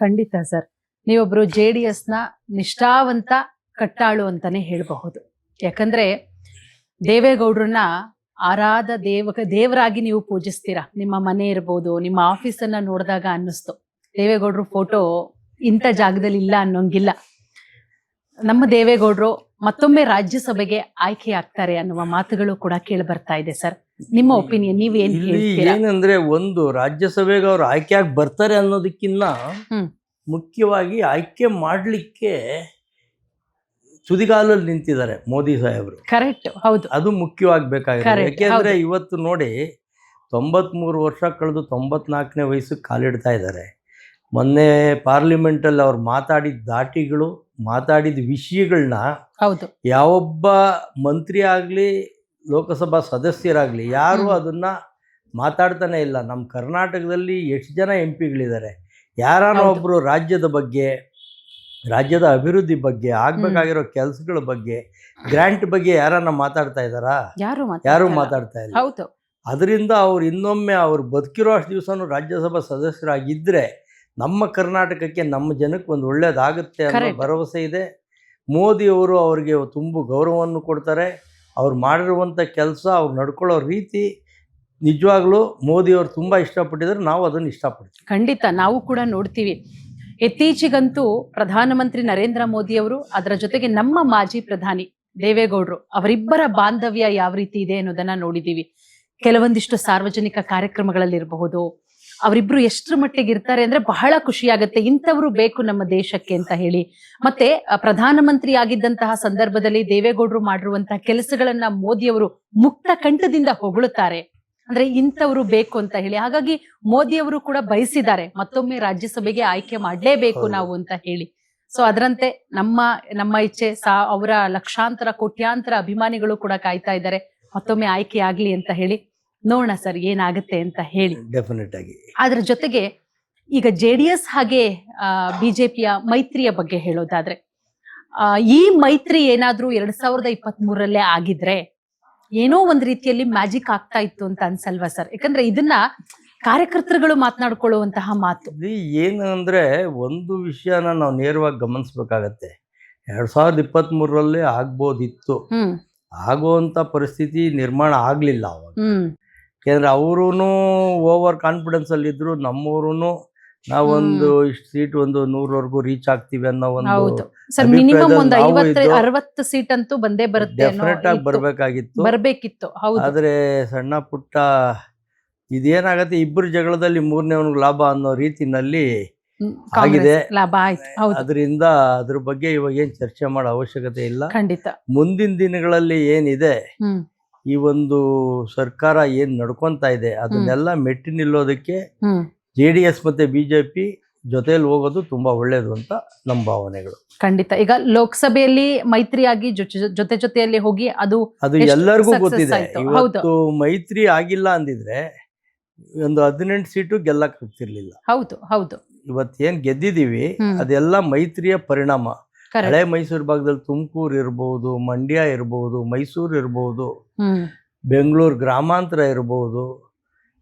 ಖಂಡಿತ sir. ನೀವೊಬ್ರು JDS ನ ನಿಷ್ಠಾವಂತ ಕಟ್ಟಾಳು ಅಂತಾನೆ ಹೇಳಬಹುದು. ಯಾಕಂದ್ರೆ ದೇವೇಗೌಡ್ರನ್ನ ಆರಾಧ ದೇವರಾಗಿ ನೀವು ಪೂಜಿಸ್ತೀರಾ. ನಿಮ್ಮ ಮನೆ ಇರ್ಬೋದು, ನಿಮ್ಮ ಆಫೀಸನ್ನ ನೋಡಿದಾಗ ಅನ್ನಿಸ್ತು ದೇವೇಗೌಡ್ರು ಫೋಟೋ ಇಂಥ ಜಾಗದಲ್ಲಿ ಇಲ್ಲ ಅನ್ನೋಂಗಿಲ್ಲ. ನಮ್ಮ ದೇವೇಗೌಡ್ರು ಮತ್ತೊಮ್ಮೆ ರಾಜ್ಯಸಭೆಗೆ ಆಯ್ಕೆ ಆಗ್ತಾರೆ ಅನ್ನುವ ಮಾತುಗಳು ಕೂಡ ಕೇಳಿ ಬರ್ತಾ ಇದೆ ಸರ್. ನಿಮ್ಮ ಒಪಿನಿಯನ್ ನೀವ್ ಏನ್ ಹೇಳ್ತೀರಾ? ಏನಂದ್ರೆ, ಒಂದು ರಾಜ್ಯಸಭೆಗೆ ಅವ್ರು ಆಯ್ಕೆಯಾಗಿ ಬರ್ತಾರೆ ಅನ್ನೋದಕ್ಕಿಂತ ಮುಖ್ಯವಾಗಿ ಆಯ್ಕೆ ಮಾಡ್ಲಿಕ್ಕೆ ತುದಿಗಾಲಲ್ಲಿ ನಿಂತಿದ್ದಾರೆ ಮೋದಿ ಸಾಹೇಬರು. ಕರೆಕ್ಟ್, ಹೌದು. ಅದು ಮುಖ್ಯವಾಗಬೇಕಾಗಿದೆ. ಯಾಕೆಂದ್ರೆ ಇವತ್ತು ನೋಡಿ, 93 ವರ್ಷ ಕಳೆದು 94ನೇ ವಯಸ್ಸಿಗೆ ಕಾಲಿಡ್ತಾ ಇದ್ದಾರೆ. ಮೊನ್ನೆ ಪಾರ್ಲಿಮೆಂಟಲ್ಲಿ ಅವ್ರು ಮಾತಾಡಿದ ದಾಟಿಗಳು, ಮಾತಾಡಿದ ವಿಷಯಗಳನ್ನ ಯಾವೊಬ್ಬ ಮಂತ್ರಿ ಆಗಲಿ ಲೋಕಸಭಾ ಸದಸ್ಯರಾಗಲಿ ಯಾರು ಅದನ್ನ ಮಾತಾಡ್ತಾನೆ ಇಲ್ಲ. ನಮ್ಮ ಕರ್ನಾಟಕದಲ್ಲಿ ಎಷ್ಟು ಜನ MP ಗಳಿದ್ದಾರೆ, ಯಾರಾನ ಒಬ್ಬರು ರಾಜ್ಯದ ಬಗ್ಗೆ, ರಾಜ್ಯದ ಅಭಿವೃದ್ಧಿ ಬಗ್ಗೆ, ಆಗ್ಬೇಕಾಗಿರೋ ಕೆಲಸಗಳ ಬಗ್ಗೆ, ಗ್ರಾಂಟ್ ಬಗ್ಗೆ ಯಾರನ್ನ ಮಾತಾಡ್ತಾ ಇದ್ದಾರಾ? ಯಾರು ಮಾತಾಡ್ತಾ ಇಲ್ಲ. ಅದರಿಂದ ಅವ್ರು ಇನ್ನೊಮ್ಮೆ ಅವ್ರು ಬದುಕಿರೋ ಅಷ್ಟು ದಿವಸನೂ ರಾಜ್ಯಸಭಾ ಸದಸ್ಯರಾಗಿದ್ದರೆ ನಮ್ಮ ಕರ್ನಾಟಕಕ್ಕೆ, ನಮ್ಮ ಜನಕ್ಕೆ ಒಂದು ಒಳ್ಳೇದಾಗುತ್ತೆ ಅನ್ನೋ ಭರವಸೆ ಇದೆ. ಮೋದಿಯವರು ಅವ್ರಿಗೆ ತುಂಬ ಗೌರವವನ್ನು ಕೊಡ್ತಾರೆ. ಅವ್ರು ಮಾಡಿರುವಂಥ ಕೆಲಸ, ಅವ್ರು ನಡ್ಕೊಳ್ಳೋ ರೀತಿ ನಿಜವಾಗ್ಲೂ ಮೋದಿಯವರು ತುಂಬ ಇಷ್ಟಪಟ್ಟಿದ್ದಾರೆ. ನಾವು ಅದನ್ನು ಇಷ್ಟಪಡ್ತೀವಿ. ಖಂಡಿತ ನಾವು ಕೂಡ ನೋಡ್ತೀವಿ. ಇತ್ತೀಚೆಗಂತೂ ಪ್ರಧಾನಮಂತ್ರಿ ನರೇಂದ್ರ ಮೋದಿಯವರು, ಅದರ ಜೊತೆಗೆ ನಮ್ಮ ಮಾಜಿ ಪ್ರಧಾನಿ ದೇವೇಗೌಡರು, ಅವರಿಬ್ಬರ ಬಾಂಧವ್ಯ ಯಾವ ರೀತಿ ಇದೆ ಅನ್ನೋದನ್ನ ನೋಡಿದೀವಿ. ಕೆಲವೊಂದಿಷ್ಟು ಸಾರ್ವಜನಿಕ ಕಾರ್ಯಕ್ರಮಗಳಲ್ಲಿರಬಹುದು, ಅವರಿಬ್ರು ಎಷ್ಟರ ಮಟ್ಟಿಗೆ ಇರ್ತಾರೆ ಅಂದ್ರೆ ಬಹಳ ಖುಷಿಯಾಗತ್ತೆ. ಇಂಥವ್ರು ಬೇಕು ನಮ್ಮ ದೇಶಕ್ಕೆ ಅಂತ ಹೇಳಿ. ಮತ್ತೆ ಪ್ರಧಾನಮಂತ್ರಿ ಆಗಿದ್ದಂತಹ ಸಂದರ್ಭದಲ್ಲಿ ದೇವೇಗೌಡರು ಮಾಡಿರುವಂತಹ ಕೆಲಸಗಳನ್ನ ಮೋದಿಯವರು ಮುಕ್ತ ಕಂಠದಿಂದ ಹೊಗಳುತ್ತಾರೆ. ಅಂದ್ರೆ ಇಂಥವ್ರು ಬೇಕು ಅಂತ ಹೇಳಿ. ಹಾಗಾಗಿ ಮೋದಿಯವರು ಕೂಡ ಬಯಸಿದ್ದಾರೆ ಮತ್ತೊಮ್ಮೆ ರಾಜ್ಯಸಭೆಗೆ ಆಯ್ಕೆ ಮಾಡಲೇಬೇಕು ನಾವು ಅಂತ ಹೇಳಿ. ಸೊ ಅದರಂತೆ ನಮ್ಮ ಇಚ್ಛೆ ಅವರ ಲಕ್ಷಾಂತರ ಕೋಟ್ಯಾಂತರ ಅಭಿಮಾನಿಗಳು ಕೂಡ ಕಾಯ್ತಾ ಇದ್ದಾರೆ ಮತ್ತೊಮ್ಮೆ ಆಯ್ಕೆ ಆಗ್ಲಿ ಅಂತ ಹೇಳಿ. ನೋಡೋಣ ಸರ್ ಏನಾಗುತ್ತೆ ಅಂತ ಹೇಳಿ. ಡೆಫಿನೆಟ್ ಆಗಿ. ಅದ್ರ ಜೊತೆಗೆ ಈಗ JDS ಹಾಗೆ ಬಿಜೆಪಿಯ ಮೈತ್ರಿಯ ಬಗ್ಗೆ ಹೇಳೋದಾದ್ರೆ, ಈ ಮೈತ್ರಿ ಏನಾದ್ರೂ 2023ರಲ್ಲೇ ಆಗಿದ್ರೆ ಏನೋ ಒಂದ್ ರೀತಿಯಲ್ಲಿ ಮ್ಯಾಜಿಕ್ ಆಗ್ತಾ ಇತ್ತು ಅಂತ ಅನ್ಸಲ್ವಾ ಸರ್? ಯಾಕಂದ್ರೆ ಇದನ್ನ ಕಾರ್ಯಕರ್ತರುಗಳು ಮಾತನಾಡ್ಕೊಳ್ಳುವಂತಹ ಮಾತು. ಏನಂದ್ರೆ, ಒಂದು ವಿಷಯನ ನಾವು ನೇರವಾಗಿ ಗಮನಿಸ್ಬೇಕಾಗತ್ತೆ. 2023ರಲ್ಲೇ ಆಗ್ಬೋದಿತ್ತು, ಆಗುವಂತ ಪರಿಸ್ಥಿತಿ ನಿರ್ಮಾಣ ಆಗ್ಲಿಲ್ಲ ಅವಾಗ. ಯಾಕೆಂದ್ರೆ ಅವರೂ ಓವರ್ ಕಾನ್ಫಿಡೆನ್ಸ್ ಅಲ್ಲಿ ಇದ್ರು, ನಮ್ಮವರು ನಾವೊಂದು ಇಷ್ಟು ಸೀಟ್, ಒಂದು 100ವರೆಗೂ ರೀಚ್ ಆಗ್ತೀವಿ ಅನ್ನೋ ಒಂದು ಮಿನಿಮಮ್ ಒಂದು 50-60 ಸೀಟ್ ಅಂತೂ ಬಂದೇ ಬರುತ್ತೆ, ಡೆಫಿನೆಟ್ ಆಗಿ ಬರ್ಬೇಕಿತ್ತು. ಆದ್ರೆ ಸಣ್ಣ ಪುಟ್ಟ ಇದೇನಾಗತ್ತೆ, ಇಬ್ಬರು ಜಗಳದಲ್ಲಿ ಮೂರನೇವನಿಗೆ ಲಾಭ ಅನ್ನೋ ರೀತಿನಲ್ಲಿ ಆಗಿದೆ. ಅದರಿಂದ ಅದ್ರ ಬಗ್ಗೆ ಇವಾಗ ಏನ್ ಚರ್ಚೆ ಮಾಡೋ ಅವಶ್ಯಕತೆ ಇಲ್ಲ. ಖಂಡಿತ ಮುಂದಿನ ದಿನಗಳಲ್ಲಿ ಏನಿದೆ, ಈ ಒಂದು ಸರ್ಕಾರ ಏನ್ ನಡ್ಕೊಂತಾ ಇದೆ ಅದನ್ನೆಲ್ಲ ಮೆಟ್ಟಿ ನಿಲ್ಲೋದಕ್ಕೆ JDS ಮತ್ತೆ ಬಿಜೆಪಿ ಜೊತೆಯಲ್ಲಿ ಹೋಗೋದು ತುಂಬಾ ಒಳ್ಳೇದು ಅಂತ ನಮ್ಮ ಭಾವನೆಗಳು. ಖಂಡಿತ. ಈಗ ಲೋಕಸಭೆಯಲ್ಲಿ ಮೈತ್ರಿಯಾಗಿ ಜೊತೆಯಲ್ಲಿ ಹೋಗಿ ಅದು ಎಲ್ಲರಿಗೂ ಗೊತ್ತಿದೆ. ಇವತ್ತು ಮೈತ್ರಿ ಆಗಿಲ್ಲ ಅಂದಿದ್ರೆ ಒಂದು 18 ಸೀಟು ಗೆಲ್ಲಕ್ ಆಗ್ತಿರ್ಲಿಲ್ಲ. ಹೌದು. ಇವತ್ತೇನ್ ಗೆದ್ದಿದೀವಿ ಅದೆಲ್ಲ ಮೈತ್ರಿಯ ಪರಿಣಾಮ. ಹಳೆ ಮೈಸೂರು ಭಾಗದಲ್ಲಿ ತುಮಕೂರು ಇರ್ಬೋದು, ಮಂಡ್ಯ ಇರ್ಬೋದು, ಮೈಸೂರು ಇರ್ಬೋದು, ಬೆಂಗಳೂರು ಗ್ರಾಮಾಂತರ ಇರ್ಬೋದು,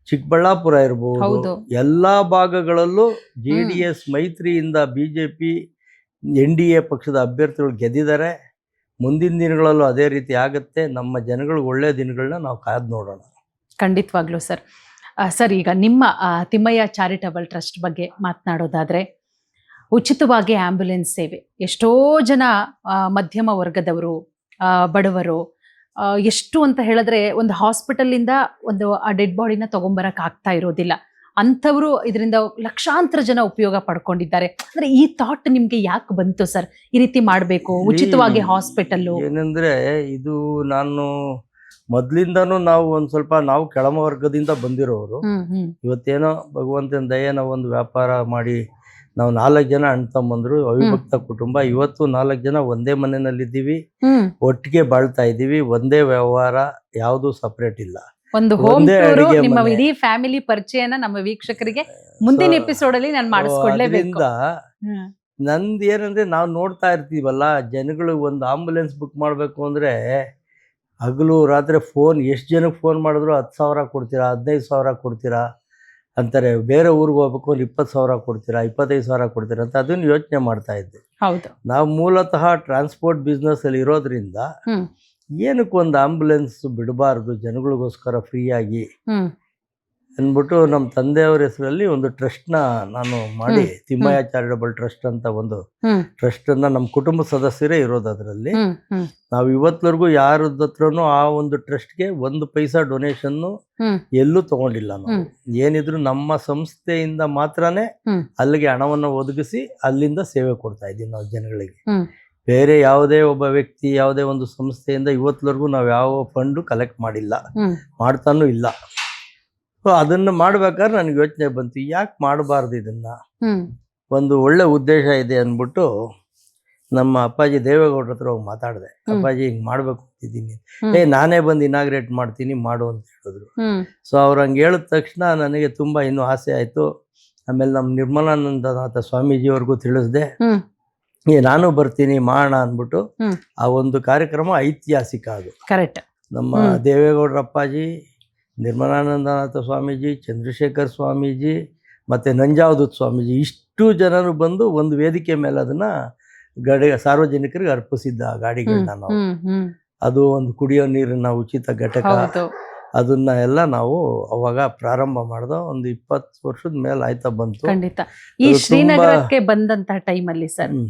ಚಿಕ್ಕಬಳ್ಳಾಪುರ ಇರ್ಬೋದು, ಎಲ್ಲಾ ಭಾಗಗಳಲ್ಲೂ JDS ಮೈತ್ರಿಯಿಂದ ಬಿಜೆಪಿ NDA ಪಕ್ಷದ ಅಭ್ಯರ್ಥಿಗಳು ಗೆದ್ದಿದ್ದಾರೆ. ಮುಂದಿನ ದಿನಗಳಲ್ಲೂ ಅದೇ ರೀತಿ ಆಗುತ್ತೆ. ನಮ್ಮ ಜನಗಳಿಗೆ ಒಳ್ಳೆ ದಿನಗಳನ್ನ ನಾವು ಕಾಯ್ದು ನೋಡೋಣ. ಖಂಡಿತವಾಗ್ಲೂ ಸರ್. ಸರ್, ಈಗ ನಿಮ್ಮ ತಿಮ್ಮಯ್ಯ ಚಾರಿಟಬಲ್ ಟ್ರಸ್ಟ್ ಬಗ್ಗೆ ಮಾತನಾಡೋದಾದ್ರೆ, ಉಚಿತವಾಗಿ ಆಂಬ್ಯುಲೆನ್ಸ್ ಸೇವೆ, ಎಷ್ಟೋ ಜನ ಮಧ್ಯಮ ವರ್ಗದವರು, ಬಡವರು, ಎಷ್ಟು ಅಂತ ಹೇಳಿದ್ರೆ ಒಂದು ಹಾಸ್ಪಿಟಲ್ ಇಂದ ಒಂದು ಆ ಡೆಡ್ ಬಾಡಿನ ತಗೊಂಬರಕ್ ಆಗ್ತಾ ಇರೋದಿಲ್ಲ. ಅಂಥವ್ರು ಇದರಿಂದ ಲಕ್ಷಾಂತರ ಜನ ಉಪಯೋಗ ಪಡ್ಕೊಂಡಿದ್ದಾರೆ. ಅಂದ್ರೆ ಈ ಥಾಟ್ ನಿಮ್ಗೆ ಯಾಕೆ ಬಂತು ಸರ್, ಈ ರೀತಿ ಮಾಡ್ಬೇಕು ಉಚಿತವಾಗಿ ಹಾಸ್ಪಿಟಲ್? ಏನಂದ್ರೆ, ಇದು ನಾನು ಮೊದ್ಲಿಂದಾನು ನಾವು ಒಂದ್ ಸ್ವಲ್ಪ ನಾವು ಕೆಳಮ ವರ್ಗದಿಂದ ಬಂದಿರೋರು. ಇವತ್ತೇನೋ ಭಗವಂತನ ದಯೆ ನಾವು ಒಂದು ವ್ಯಾಪಾರ ಮಾಡಿ ನಾವು 4 ಜನ ಅಣ್ಣ ತಮ್ಮಂದ್ರು, ಅವಿಭಕ್ತ ಕುಟುಂಬ. ಇವತ್ತು 4 ಜನ ಒಂದೇ ಮನೆಯಲ್ಲಿದ್ದೀವಿ, ಒಟ್ಟಿಗೆ ಬಾಳ್ತಾ ಇದ್ದೀವಿ. ಒಂದೇ ವ್ಯವಹಾರ, ಯಾವುದು ಸಪರೇಟ್ ಇಲ್ಲ. ಒಂದು ಹೋಮ್ ಟೂರ್, ನಿಮ್ಮ ಇಡೀ ಫ್ಯಾಮಿಲಿ ಪರಿಚಯನ ನಮ್ಮ ವೀಕ್ಷಕರಿಗೆ ಮುಂದಿನ ಎಪಿಸೋಡ್ ಅಲ್ಲಿ ನಾನು ಮಾಡಿಸ್ಕೊಡ್ಲೇಬೇಕು. ನಂದು ಏನಂದ್ರೆ, ನಾವು ನೋಡ್ತಾ ಇರ್ತೀವಲ್ಲ, ಜನಗಳು ಒಂದು ಆಂಬುಲೆನ್ಸ್ ಬುಕ್ ಮಾಡ್ಬೇಕು ಅಂದ್ರೆ ಹಗಲು ರಾತ್ರಿ ಫೋನ್, ಎಷ್ಟು ಜನಕ್ಕೆ ಫೋನ್ ಮಾಡಿದ್ರು 10,000 ಕೊಡ್ತೀರಾ, 15,000 ಕೊಡ್ತೀರಾ, ಅಂತಾರೆ ಬೇರೆ ಊರಿಗೆ ಹೋಗ್ಬೇಕು ಒಂದು 20,000 ಕೊಡ್ತೀರಾ 25,000 ಕೊಡ್ತೀರಾ ಅಂತ ಅದನ್ನು ಯೋಚನೆ ಮಾಡ್ತಾ ಇದ್ದೆ. ಹೌದು. ನಾವು ಮೂಲತಃ ಟ್ರಾನ್ಸ್ಪೋರ್ಟ್ ಬಿಸ್ನೆಸ್ಸಲ್ಲಿ ಇರೋದ್ರಿಂದ ಹ್ಮ್ ಏನಕ್ಕೆ ಒಂದು ಆಂಬುಲೆನ್ಸ್ ಬಿಡಬಾರ್ದು ಜನಗಳಿಗೋಸ್ಕರ ಫ್ರೀಯಾಗಿ ಹ್ಮ್ ಅಂದ್ಬಿಟ್ಟು ನಮ್ಮ ತಂದೆಯವ್ರ ಹೆಸರಲ್ಲಿ ಒಂದು ಟ್ರಸ್ಟ್ನ ನಾನು ಮಾಡಿ ತಿಮ್ಮಯ್ಯ ಚಾರಿಟಬಲ್ ಟ್ರಸ್ಟ್ ಅಂತ ಒಂದು ಹ್ಮ್ ಟ್ರಸ್ಟನ್ನು ನಮ್ಮ ಕುಟುಂಬ ಸದಸ್ಯರೇ ಇರೋದು. ಅದರಲ್ಲಿ ಹ್ಮ್ ಹ್ಮ್ ನಾವು ಇವತ್ತವರೆಗೂ ಯಾರದ ಹತ್ರನೂ ಆ ಒಂದು ಟ್ರಸ್ಟ್ಗೆ 1 ಪೈಸಾ ಡೊನೇಷನ್ನು ಹ್ಮ್ ಎಲ್ಲೂ ತಗೊಂಡಿಲ್ಲ. ನಾವು ಏನಿದ್ರು ನಮ್ಮ ಸಂಸ್ಥೆಯಿಂದ ಮಾತ್ರನೇ ಹ್ಮ್ ಅಲ್ಲಿಗೆ ಹಣವನ್ನು ಒದಗಿಸಿ ಅಲ್ಲಿಂದ ಸೇವೆ ಕೊಡ್ತಾ ಇದ್ದೀವಿ ನಾವು ಜನಗಳಿಗೆ. ಹ್ಮ್ ಬೇರೆ ಯಾವುದೇ ಒಬ್ಬ ವ್ಯಕ್ತಿ ಯಾವುದೇ ಒಂದು ಸಂಸ್ಥೆಯಿಂದ ಇವತ್ತವರೆಗೂ ನಾವು ಯಾವ ಫಂಡು ಕಲೆಕ್ಟ್ ಮಾಡಿಲ್ಲ, ಹ್ಮ್ ಮಾಡ್ತಾನೂ ಇಲ್ಲ. ಸೊ ಅದನ್ನು ಮಾಡ್ಬೇಕಾದ್ರೆ ನನಗೆ ಯೋಚನೆ ಬಂತು, ಯಾಕೆ ಮಾಡಬಾರ್ದು ಇದನ್ನು, ಹ್ಮ್ ಒಂದು ಒಳ್ಳೆ ಉದ್ದೇಶ ಇದೆ ಅಂದ್ಬಿಟ್ಟು ನಮ್ಮ ಅಪ್ಪಾಜಿ ದೇವೇಗೌಡರ ಹತ್ರ ಹೋಗಿ ಮಾತಾಡಿದೆ. ಅಪ್ಪಾಜಿ ಹಿಂಗೆ ಮಾಡ್ಬೇಕು ಅಂತಿದ್ದೀನಿ, ನಾನೇ ಬಂದು ಇನಾಗ್ರೇಟ್ ಮಾಡ್ತೀನಿ ಮಾಡು ಅಂತ ಹೇಳಿದ್ರು. ಹ್ಮ್ ಸೊ ಅವ್ರು ಹಂಗೆ ಹೇಳಿದ ತಕ್ಷಣ ನನಗೆ ತುಂಬ ಇನ್ನೂ ಆಸೆ ಆಯಿತು. ಆಮೇಲೆ ನಮ್ಮ ನಿರ್ಮಲಾನಂದನಾಥ ಸ್ವಾಮೀಜಿಯವ್ರಿಗೂ ತಿಳಿಸ್ದೆ, ಹ್ಮ್ ನಾನು ಬರ್ತೀನಿ ಮಾಡೋಣ ಅಂದ್ಬಿಟ್ಟು. ಹ್ಮ್ ಆ ಒಂದು ಕಾರ್ಯಕ್ರಮ ಐತಿಹಾಸಿಕ. ಅದು ಕರೆಕ್ಟ್. ನಮ್ಮ ದೇವೇಗೌಡರ ಅಪ್ಪಾಜಿ, ನಿರ್ಮಲಾನಂದನಾಥ ಸ್ವಾಮೀಜಿ, ಚಂದ್ರಶೇಖರ್ ಸ್ವಾಮೀಜಿ ಮತ್ತು ನಂಜಾವಧೂತ್ ಸ್ವಾಮೀಜಿ ಇಷ್ಟು ಜನರು ಬಂದು ಒಂದು ವೇದಿಕೆ ಮೇಲೆ ಅದನ್ನು ಸಾರ್ವಜನಿಕರಿಗೆ ಅರ್ಪಿಸಿದ್ದ ಆ ಗಾಡಿಗಳನ್ನ ನಾವು. ಹ್ಮ್ ಹ್ಮ್ ಅದು ಒಂದು ಕುಡಿಯೋ ನೀರಿನ ಉಚಿತ ಘಟಕ, ಹೌದು. ಅದನ್ನ ಎಲ್ಲ ನಾವು ಅವಾಗ ಪ್ರಾರಂಭ ಮಾಡ್ದೋ. ಒಂದು 20 ವರ್ಷದ ಮೇಲೆ ಆಯ್ತಾ ಬಂತು. ಖಂಡಿತ. ಈ ಅದು ಶ್ರೀನಗರಕ್ಕೆ ಬಂದಂತ ಟೈಮಲ್ಲಿ ಸರ್, ಹ್ಮ್.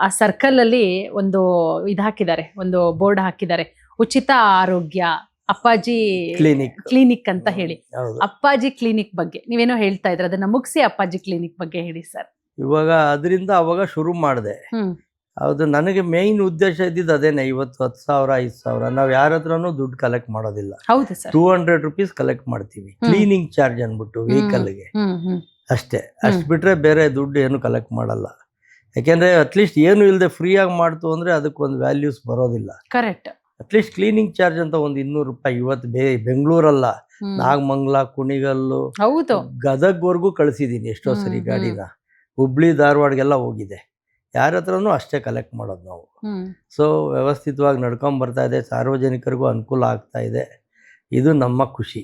ಆ ಸರ್ಕಲ್ ಅಲ್ಲಿ ಒಂದು ಹಾಕಿದ್ದಾರೆ, ಒಂದು ಬೋರ್ಡ್ ಹಾಕಿದ್ದಾರೆ, ಉಚಿತ ಆರೋಗ್ಯ ಅಪ್ಪಾಜಿ ಕ್ಲಿನಿಕ್ ಅಂತ ಹೇಳಿ. ಹೌದು. ಅಪ್ಪಾಜಿ ಕ್ಲಿನಿಕ್ ಬಗ್ಗೆ ನೀವೇನೋ ಹೇಳ್ತಾ ಇದ್ರೆ, ಅದನ್ನ ಮುಗಿಸಿ ಅಪ್ಪಾಜಿ ಕ್ಲಿನಿಕ್ ಬಗ್ಗೆ ಹೇಳಿ ಸರ್. ಇವಾಗ ಅದರಿಂದ ಅವಾಗ ಶುರು ಮಾಡಿದೆ. ಹ್ಮ್ ಹೌದು, ನನಗೆ ಮೇಯ್ನ್ ಉದ್ದೇಶ ಇದ್ದಿದ್ದು ಅದೇನೆ. ಇವತ್ತು 10,000 5,000 ನಾವು ಯಾರ ಹತ್ರನೂ ದುಡ್ಡು ಕಲೆಕ್ಟ್ ಮಾಡೋದಿಲ್ಲ. ಹೌದು ಸರ್. 200 ರೂಪೀಸ್ ಕಲೆಕ್ಟ್ ಮಾಡ್ತೀವಿ, ಕ್ಲೀನಿಂಗ್ ಚಾರ್ಜ್ ಅಂದ್ಬಿಟ್ಟು ವೆಹಿಕಲ್ಗೆ ಅಷ್ಟೇ. ಅಷ್ಟು ಬಿಟ್ರೆ ಬೇರೆ ದುಡ್ಡು ಏನು ಕಲೆಕ್ಟ್ ಮಾಡಲ್ಲ. ಯಾಕೆಂದ್ರೆ ಅಟ್ಲೀಸ್ಟ್ ಏನು ಇಲ್ಲದೆ ಫ್ರೀಯಾಗಿ ಮಾಡ್ತು ಅಂದ್ರೆ ಅದಕ್ಕೊಂದು ವ್ಯಾಲ್ಯೂಸ್ ಬರೋದಿಲ್ಲ. ಕರೆಕ್ಟ್. ಅಟ್ಲೀಸ್ಟ್ ಕ್ಲೀನಿಂಗ್ ಚಾರ್ಜ್ ಅಂತ ಒಂದು 200 ರೂಪಾಯಿ. ಇವತ್ತು ಬೆಂಗಳೂರಲ್ಲ, ನಾಗಮಂಗಲ, ಕುಣಿಗಲ್ಲು, ಹೌದು, ಗದಗ್ವರೆಗೂ ಕಳಿಸಿದ್ದೀನಿ ಎಷ್ಟೋ ಸರಿ ಗಾಡಿನ. ಹುಬ್ಳಿ ಧಾರವಾಡಗೆಲ್ಲ ಹೋಗಿದೆ. ಯಾರ ಹತ್ರನೂ ಅಷ್ಟೇ ಕಲೆಕ್ಟ್ ಮಾಡೋದು ನಾವು. ಸೊ ವ್ಯವಸ್ಥಿತವಾಗಿ ನಡ್ಕೊಂಡ್ ಬರ್ತಾ ಇದೆ, ಸಾರ್ವಜನಿಕರಿಗೂ ಅನುಕೂಲ ಆಗ್ತಾ ಇದೆ. ಇದು ನಮ್ಮ ಖುಷಿ.